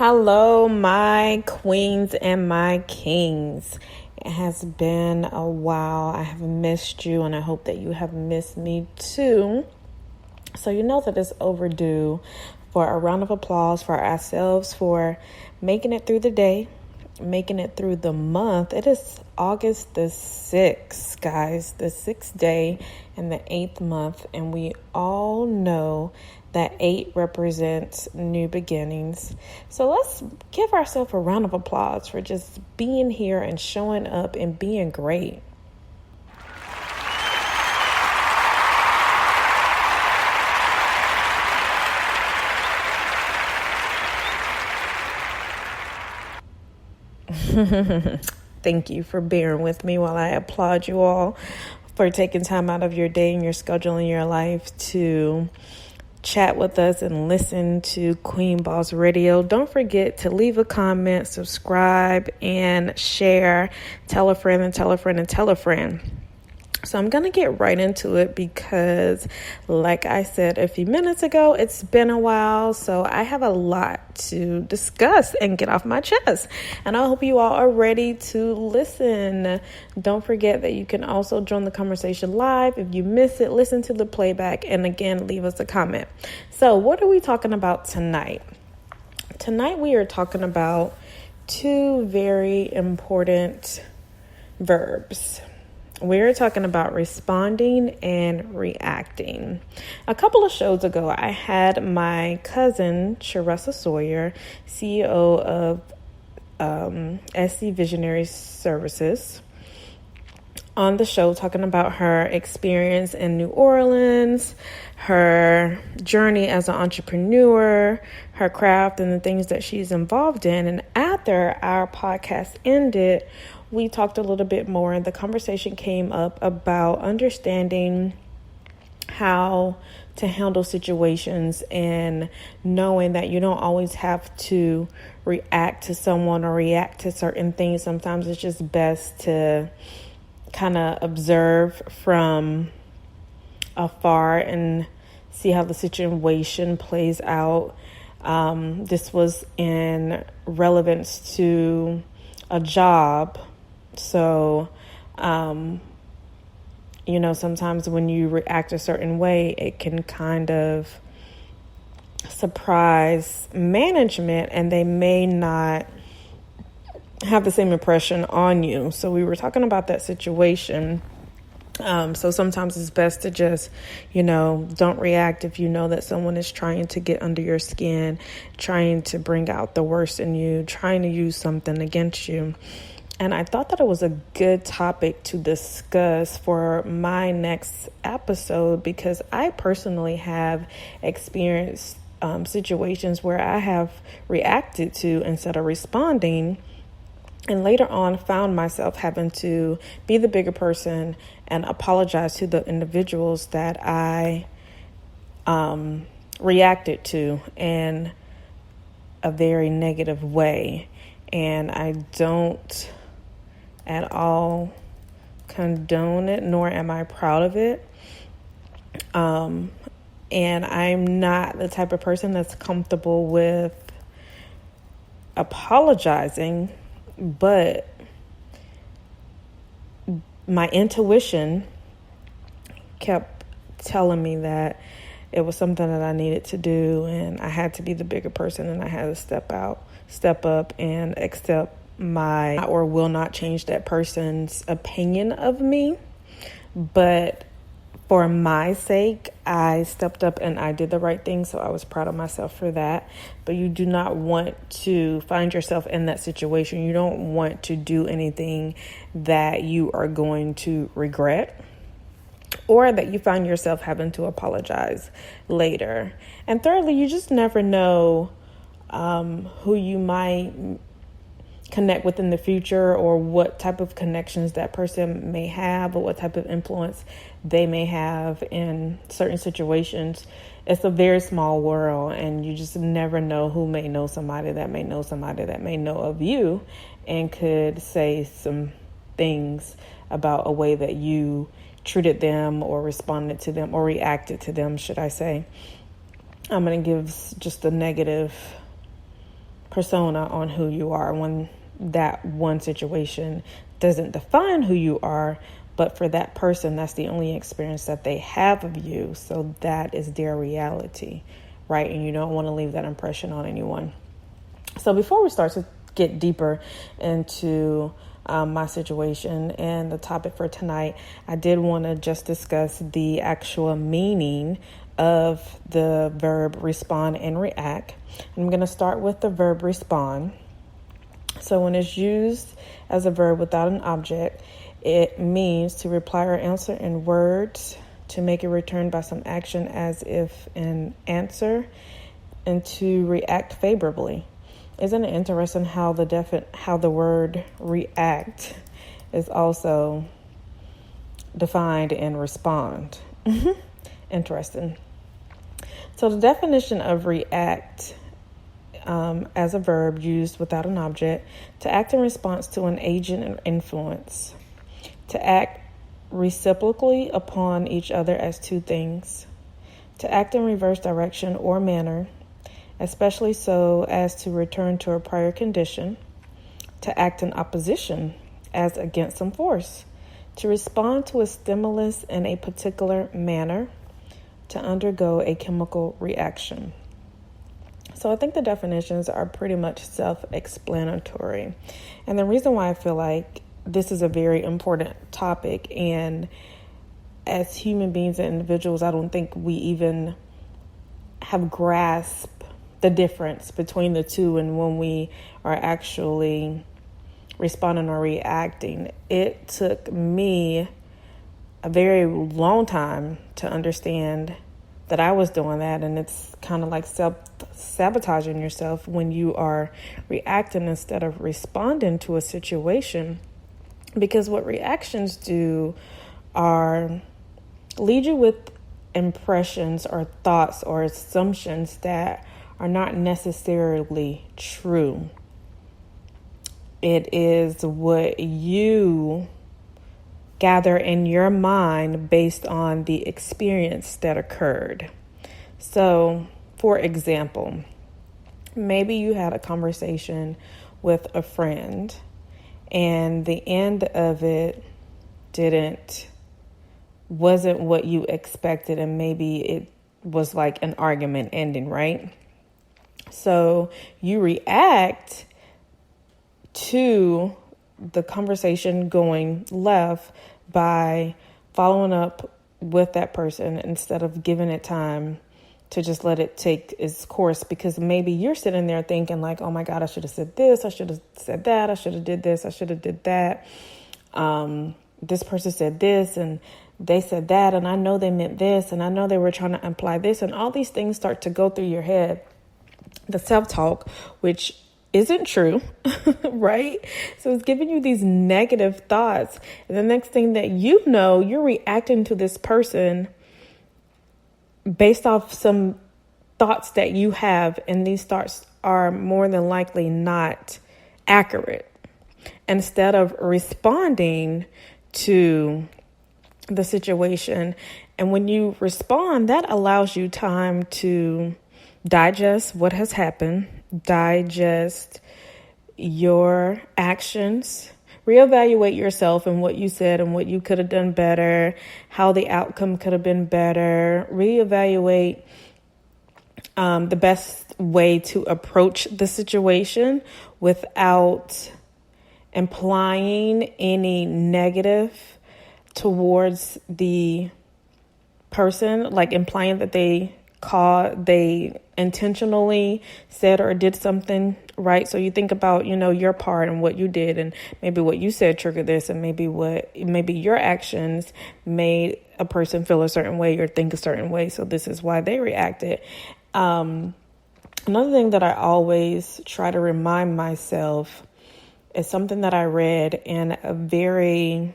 Hello, my queens and my kings. It has been a while. I have missed you, and I hope that you have missed me too. So you know that it's overdue for a round of applause for ourselves for making it through the day, making it through the month. It is August the 6th, guys, the 6th day in the 8th month, and we all know that 8 represents new beginnings. So let's give ourselves a round of applause for just being here and showing up and being great. Thank you for bearing with me while I applaud you all for taking time out of your day and your schedule and your life to chat with us and listen to Queen Boss Radio. Don't forget to leave a comment, subscribe, and share. Tell a friend and tell a friend and tell a friend. So I'm going to get right into it because, like I said a few minutes ago, it's been a while. So I have a lot to discuss and get off my chest. And I hope you all are ready to listen. Don't forget that you can also join the conversation live. If you miss it, listen to the playback. And again, leave us a comment. So what are we talking about tonight? Tonight we are talking about two very important verbs. We're talking about responding and reacting. A couple of shows ago, I had my cousin, Sharessa Sawyer, CEO of SC Visionary Services, on the show talking about her experience in New Orleans, her journey as an entrepreneur, her craft, and the things that she's involved in. And after our podcast ended, we talked a little bit more, and the conversation came up about understanding how to handle situations and knowing that you don't always have to react to someone or react to certain things. Sometimes it's just best to kind of observe from afar and see how the situation plays out. This was in relevance to a job. So, sometimes when you react a certain way, it can kind of surprise management and they may not have the same impression on you. So we were talking about that situation. So sometimes it's best to just, don't react if you know that someone is trying to get under your skin, trying to bring out the worst in you, trying to use something against you. And I thought that it was a good topic to discuss for my next episode because I personally have experienced situations where I have reacted to instead of responding, and later on found myself having to be the bigger person and apologize to the individuals that I reacted to in a very negative way. And I don't at all condone it, nor am I proud of it. And I'm not the type of person that's comfortable with apologizing, but my intuition kept telling me that it was something that I needed to do, and I had to be the bigger person, and I had to step up and accept or will not change that person's opinion of me. But for my sake, I stepped up and I did the right thing. So I was proud of myself for that. But you do not want to find yourself in that situation. You don't want to do anything that you are going to regret, or that you find yourself having to apologize later. And thirdly, you just never know who you might connect with in the future, or what type of connections that person may have, or what type of influence they may have in certain situations. It's a very small world, and you just never know who may know somebody that may know somebody that may know of you and could say some things about a way that you treated them or responded to them or reacted to them, should I say. I'm going to give just a negative persona on who you are when that one situation doesn't define who you are, but for that person, that's the only experience that they have of you. So that is their reality, right? And you don't want to leave that impression on anyone. So before we start to get deeper into my situation and the topic for tonight, I did want to just discuss the actual meaning of the verb respond and react. I'm going to start with the verb respond. So when it's used as a verb without an object, it means to reply or answer in words, to make a return by some action as if an answer, and to react favorably. Isn't it interesting how the word react is also defined in respond? Interesting. So the definition of react as a verb used without an object: to act in response to an agent or influence, to act reciprocally upon each other as two things, to act in reverse direction or manner, especially so as to return to a prior condition, to act in opposition as against some force, to respond to a stimulus in a particular manner, to undergo a chemical reaction. So I think the definitions are pretty much self-explanatory. And the reason why I feel like this is a very important topic, and as human beings and individuals, I don't think we even have grasped the difference between the two, and when we are actually responding or reacting. It took me a very long time to understand that I was doing that, and it's kind of like sabotaging yourself when you are reacting instead of responding to a situation, because what reactions do are lead you with impressions or thoughts or assumptions that are not necessarily true. It is what you gather in your mind based on the experience that occurred. So, for example, maybe you had a conversation with a friend and the end of it wasn't what you expected, and maybe it was like an argument ending, right? So you react to the conversation going left by following up with that person instead of giving it time to just let it take its course, because maybe you're sitting there thinking like, oh my God, I should have said this, I should have said that, I should have did this, I should have did that. This person said this and they said that, and I know they meant this, and I know they were trying to imply this, and all these things start to go through your head. The self-talk, which isn't true, right? So it's giving you these negative thoughts. And the next thing that you know, you're reacting to this person based off some thoughts that you have. And these thoughts are more than likely not accurate. Instead of responding to the situation. And when you respond, that allows you time to digest what has happened, digest your actions, reevaluate yourself and what you said and what you could have done better, how the outcome could have been better, reevaluate the best way to approach the situation without implying any negative towards the person, like implying that they intentionally said or did something, right? So you think about, your part and what you did, and maybe what you said triggered this, and maybe your actions made a person feel a certain way or think a certain way. So this is why they reacted. Another thing that I always try to remind myself is something that I read in a very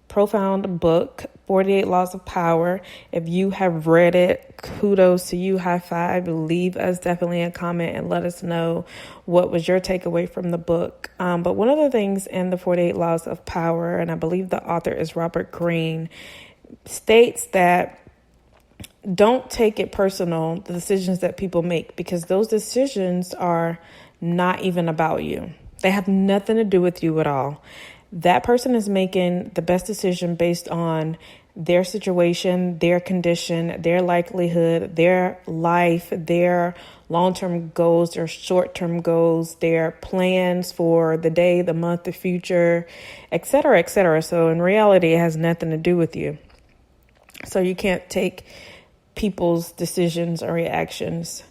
profound book, 48 Laws of Power. If you have read it, kudos to you, high five. Leave us definitely a comment and let us know what was your takeaway from the book. But one of the things in the 48 Laws of Power, and I believe the author is Robert Greene, states that don't take it personal, the decisions that people make, because those decisions are not even about you. They have nothing to do with you at all. That person is making the best decision based on their situation, their condition, their likelihood, their life, their long-term goals, their short-term goals, their plans for the day, the month, the future, et cetera, et cetera. So in reality, it has nothing to do with you. So you can't take people's decisions or reactions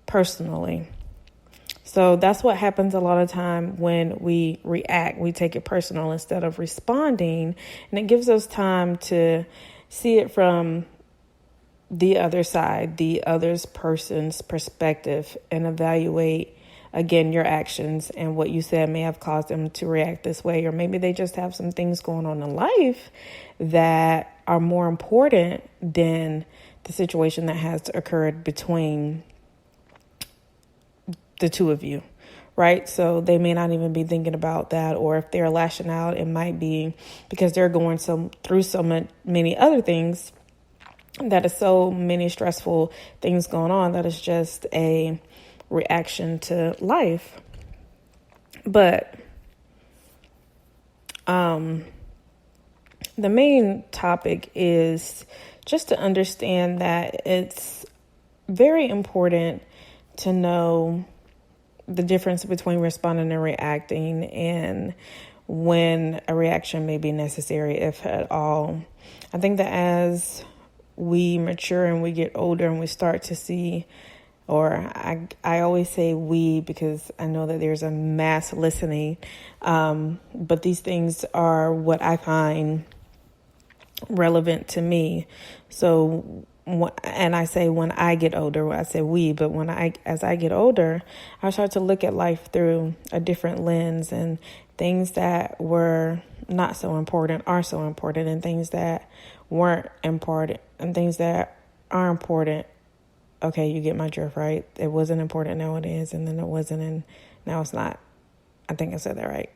personally. So that's what happens a lot of time when we react. We take it personal instead of responding. And it gives us time to see it from the other side, the other person's perspective, and evaluate, again, your actions and what you said may have caused them to react this way. Or maybe they just have some things going on in life that are more important than the situation that has occurred between the two of you, right? So they may not even be thinking about that, or if they're lashing out, it might be because they're going through so many other things, that is so many stressful things going on, that is just a reaction to life. But the main topic is just to understand that it's very important to know the difference between responding and reacting, and when a reaction may be necessary, if at all. I think that as we mature and we get older and we start to see, or I always say we because I know that there's a mass listening, but these things are what I find relevant to me. So, and I say when I get older, I say we, but as I get older, I start to look at life through a different lens, and things that were not so important are so important, and things that weren't important and things that are important. Okay, you get my drift, right? It wasn't important, now it is, and then it wasn't, and now it's not. I think I said that right.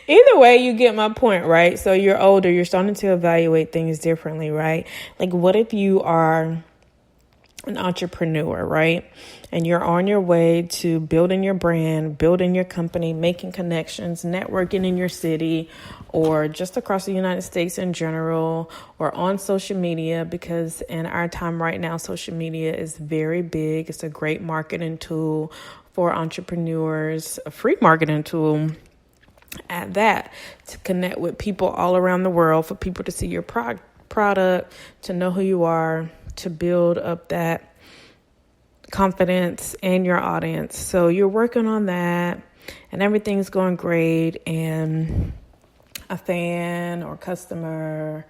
Either way, you get my point, right? So you're older, you're starting to evaluate things differently, right? Like, what if you are an entrepreneur, right? And you're on your way to building your brand, building your company, making connections, networking in your city, or just across the United States in general, or on social media, because in our time right now, social media is very big. It's a great marketing tool for entrepreneurs, a free marketing tool at that, to connect with people all around the world, for people to see your product, to know who you are, to build up that confidence in your audience. So you're working on that and everything's going great, and a fan or customer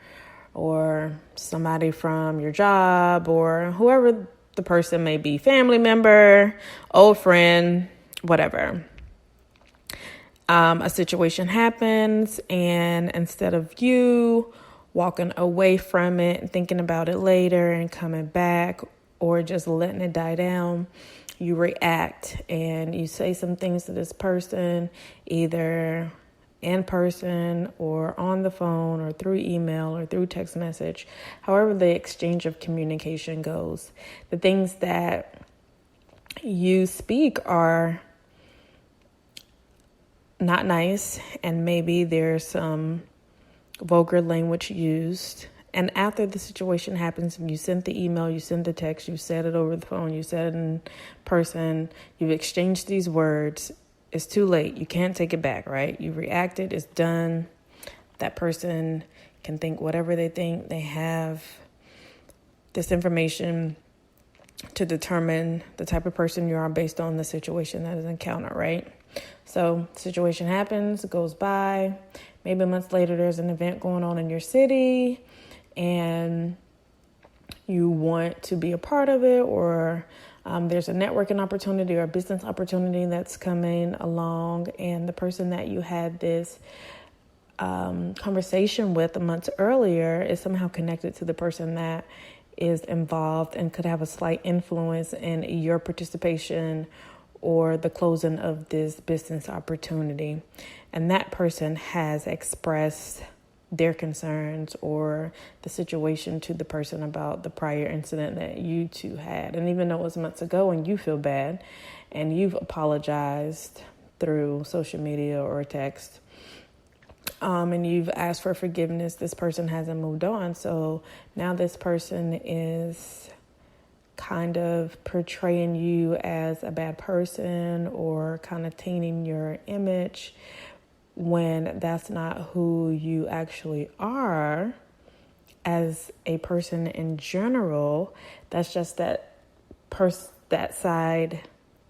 or somebody from your job or whoever the person may be, family member, old friend, whatever. A situation happens, and instead of you walking away from it and thinking about it later and coming back, or just letting it die down, you react and you say some things to this person, either in person or on the phone or through email or through text message, however the exchange of communication goes. The things that you speak are not nice, and maybe there's some vulgar language used. And after the situation happens, you sent the email, you sent the text, you said it over the phone, you said it in person, you've exchanged these words, it's too late. You can't take it back, right? You reacted, it's done. That person can think whatever they think. They have this information to determine the type of person you are based on the situation that is encountered, right? So situation happens, it goes by. Maybe months later, there's an event going on in your city, and you want to be a part of it, or there's a networking opportunity or a business opportunity that's coming along, and the person that you had this conversation with a month earlier is somehow connected to the person that is involved and could have a slight influence in your participation or the closing of this business opportunity. And that person has expressed their concerns or the situation to the person about the prior incident that you two had. And even though it was months ago and you feel bad and you've apologized through social media or text, and you've asked for forgiveness, this person hasn't moved on. So now this person is kind of portraying you as a bad person or kind of tainting your image when that's not who you actually are as a person in general. That's just that side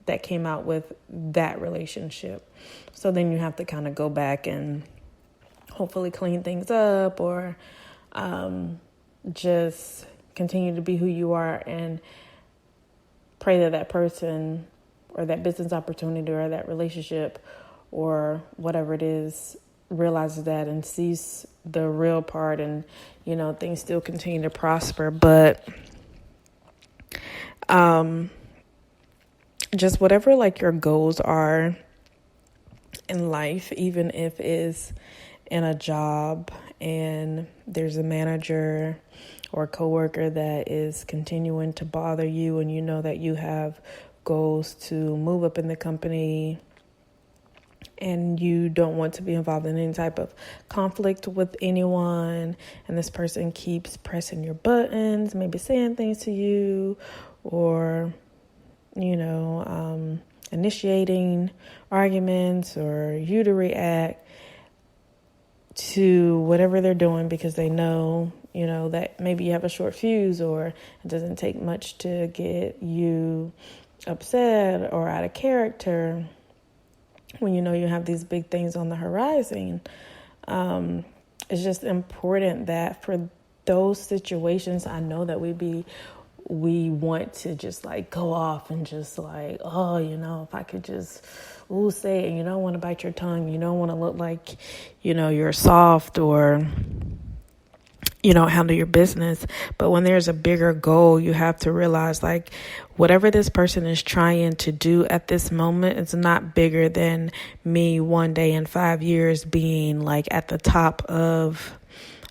that came out with that relationship. So then you have to kind of go back and hopefully clean things up, or just continue to be who you are and pray that that person or that business opportunity or that relationship or whatever it is realizes that and sees the real part, and things still continue to prosper. But just whatever like your goals are in life, even if it's in a job and there's a manager or a coworker that is continuing to bother you, and you know that you have goals to move up in the company and you don't want to be involved in any type of conflict with anyone, and this person keeps pressing your buttons, maybe saying things to you, or initiating arguments, or you to react to whatever they're doing because they know, that maybe you have a short fuse, or it doesn't take much to get you upset or out of character when you have these big things on the horizon. It's just important that for those situations, I know that we want to just like go off and just like, if I could just say it. You don't want to bite your tongue. You don't want to look like, you're soft or, handle your business. But when there's a bigger goal, you have to realize like whatever this person is trying to do at this moment, it's not bigger than me one day in 5 years being like at the top of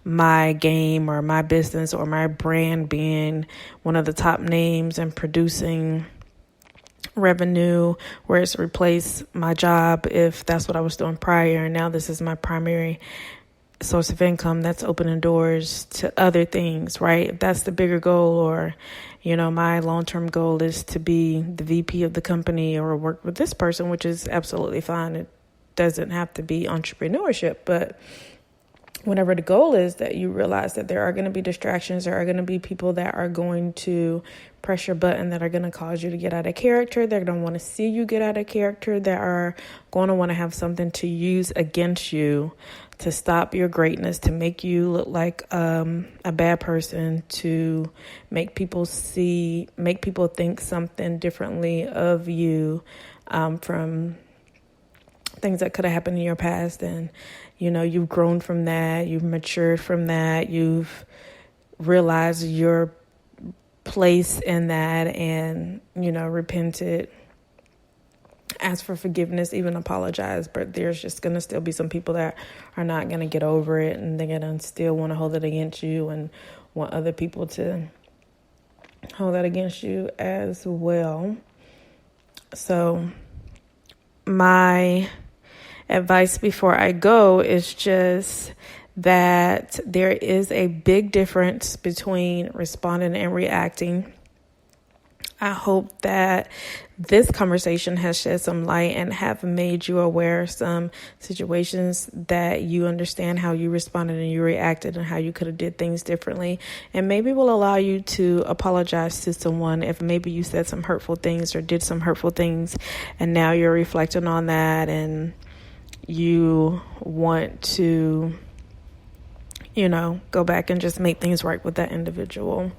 my game or my business or my brand being one of the top names and producing revenue, where it's replaced my job if that's what I was doing prior, and now this is my primary source of income that's opening doors to other things, right? If that's the bigger goal, or my long-term goal is to be the VP of the company or work with this person, which is absolutely fine. It doesn't have to be entrepreneurship, but whatever the goal is, that you realize that there are going to be distractions, there are going to be people that are going to press your button, that are going to cause you to get out of character. They're going to want to see you get out of character. That are going to want to have something to use against you to stop your greatness, to make you look like a bad person, to make people think something differently of you from things that could have happened in your past. And you've grown from that, you've matured from that, you've realized your place in that, and repented, ask for forgiveness, even apologize. But there's just going to still be some people that are not going to get over it, and they're going to still want to hold it against you and want other people to hold that against you as well. So my advice before I go is just that there is a big difference between responding and reacting. I hope that this conversation has shed some light and have made you aware of some situations that you understand how you responded and you reacted and how you could have did things differently, and maybe will allow you to apologize to someone if maybe you said some hurtful things or did some hurtful things, and now you're reflecting on that and you want to, go back and just make things right with that individual.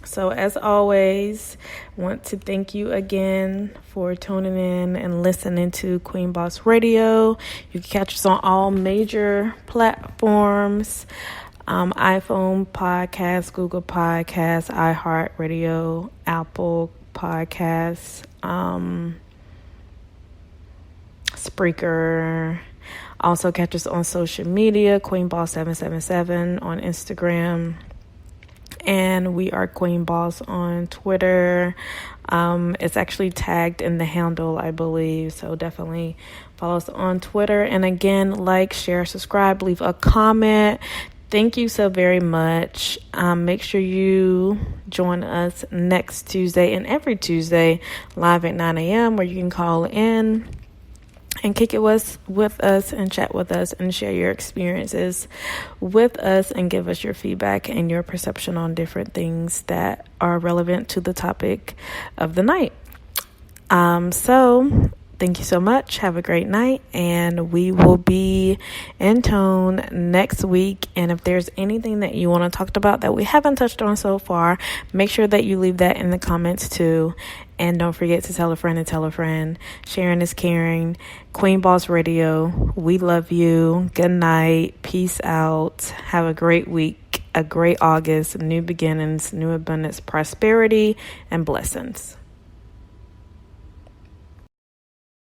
So as always, I want to thank you again for tuning in and listening to Queen Boss Radio. You can catch us on all major platforms, iPhone Podcasts, Google Podcasts, iHeartRadio, Apple Podcasts, Spreaker, Also catch us on social media, Queen Boss 777 on Instagram. And we are Queen Boss on Twitter. It's actually tagged in the handle, I believe. So definitely follow us on Twitter. And again, like, share, subscribe, leave a comment. Thank you so very much. Make sure you join us next Tuesday and every Tuesday live at 9 a.m. where you can call in and kick it with us and chat with us and share your experiences with us and give us your feedback and your perception on different things that are relevant to the topic of the night. So thank you so much. Have a great night, and we will be in tone next week. And if there's anything that you want to talk about that we haven't touched on so far, make sure that you leave that in the comments too. And don't forget to tell a friend and tell a friend. Sharing is caring. Queen Boss Radio, we love you. Good night. Peace out. Have a great week, a great August, new beginnings, new abundance, prosperity, and blessings.